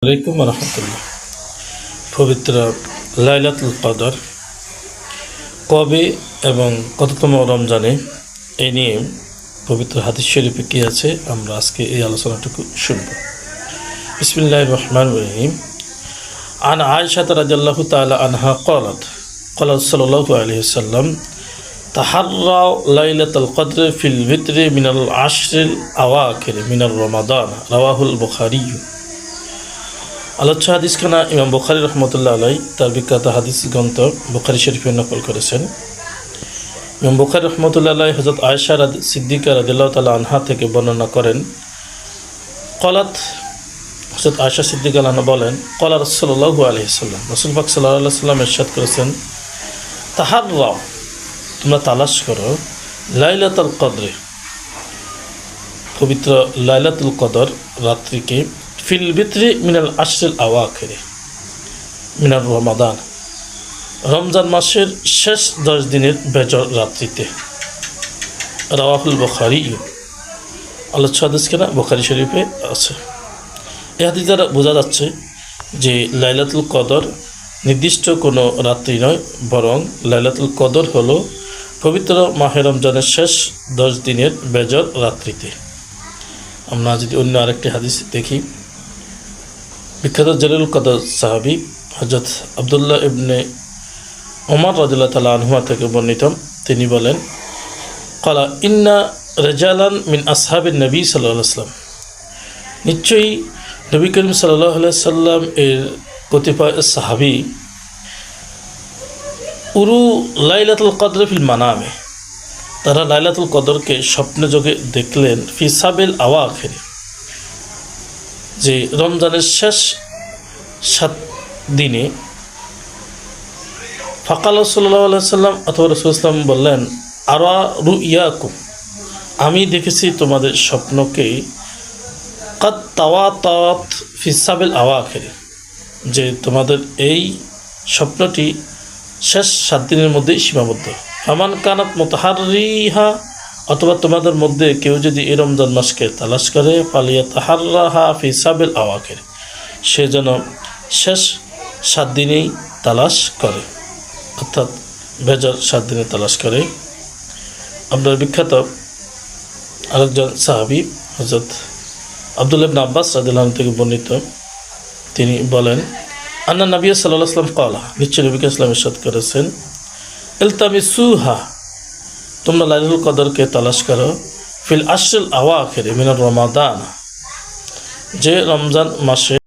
আলাইকুম রহমতুল্লাহ। পবিত্র লাইলাতুল কদর কবে এবং কততম রমজানে এই নিয়ে পবিত্র হাদিস শরীফে কী আছে আমরা আজকে এই আলোচনাটুকু শুনব। বিসমিল্লাহির রহমানির রহিম। আন আয়েশা রাদিয়াল্লাহু তাআলা আনহা ক্বালাত ক্বালা সাল্লাল্লাহু আলাইহি ওয়াসাল্লাম তাহাররাউ লাইলাতুল কদর ফিল ভিতরি মিনাল আশরিল আওয়াখির মিনার রমাদান রাওয়াহুল বুখারী। আলোচ্য হাদিসখানা ইমাম বুখারী রহমতুল্লাহ আলাই তার বিখ্যাত হাদিস গ্রন্থ বুখারী শরীফে নকল করেছেন। ইমাম বুখারী রহমতুল্লাহ আলাই হযরত আয়েশা সিদ্দিকা রাদিয়াল্লাহু তাআলা আনহা থেকে বর্ণনা করেন, ক্বালাত হযরত আয়েশা সিদ্দিকা আনহা বলেন, ক্বালা রাসূলুল্লাহ আলাইহি ওয়াসাল্লাম, রাসূল পাক সাল্লাল্লাহু আলাইহি ওয়াসাল্লাম ইরশাদ করেছেন, তাহাররাউ তোমরা তালাশ করো লাইলাতুল কদর পবিত্র লাইলাতুল কদর রাত্রিকে ফিল ভিতরি মিনাল আশরিল আওয়াখির মিনার রমাদান রমজান মাসের শেষ 10 দিনের বেজর রাত্রিতে। রাওয়াহুল বুখারী। আলোচ্য হাদিস কেনা বুখারী শরীফে আছে। এই হাদিস দ্বারা বোঝা যাচ্ছে যে লাইলাতুল কদর নির্দিষ্ট কোনো রাত্রি নয়, বরং লাইলাতুল কদর হলো পবিত্র মাহে রমজানের শেষ 10 দিনের বেজর রাত্রিতে। আমরা যদি অন্য আরেকটি হাদিস দেখি, বিখ্যাত জলিলুল কদর সাহাবী হযরত আব্দুল্লাহ ইবনে ওমর রাদিয়াল্লাহু তাআলা আনহুমা থেকে বর্ণিত, তিনি বলেন, ক্বালা ইন্না রিজালান মিন আসহাবিন নবী সাল্লাল্লাহু আলাইহি ওয়াসাল্লাম, নিশ্চয়ই নবী করিম সাল্লাল্লাহু আলাইহি ওয়াসাল্লাম এর কতিপয় সাহাবী উরু লাইলাতুল কদর ফিল মানামে, তারা লাইলাতুল কদরকে স্বপ্নে যোগে দেখলেন ফি সাবিল আওয়াখির, যে রমজানের শেষ 7 দিনে। ফাকাল সাল্লাল্লাহু আলাইহি ওয়াসাল্লাম অথবা রাসূল সাল্লাল্লাহু আলাইহি ওয়াসাল্লাম বললেন, আরা রুইয়াকুম, আমি দেখেছি তোমাদের স্বপ্নকে কাদ তাওয়াতাত ফি সাবিল আওয়াখির, যে তোমাদের এই স্বপ্নটি শেষ 7 দিনের মধ্যেই সীমাবদ্ধ। ফামান কানাত মুতাহাররিহা, অথবা তোমাদের মধ্যে কেউ যদি এই রমজান মাসকে তালাশ করে, ফালিয়া তাহাররাহা ফি সাবিল আওয়াখির, সে যেন শেষ 7 দিনেই তালাশ করে, অর্থাৎ বেজর 7 দিনে তালাশ করে। আপনার বিখ্যাত আরেকজন সাহাবী হযরত আব্দুল্লাহ ইবনে আব্বাস রাদিয়াল্লাহু আনহু থেকে বর্ণিত, তিনি বলেন, আন্না নবী সাল্লাল্লাহু আলাইহি ওয়াসাল্লাম ক্বালা, নিশ্চয় নবী সাল্লাল্লাহু আলাইহি ওয়াসাল্লাম ইরশাদ করেছেন, ইলতামিসুহা, তোমরা লাইলাতুল কদরকে তালাশ করো ফিল আশরিল আওয়াখির মিনার রমাদান, যে রমজান মাসে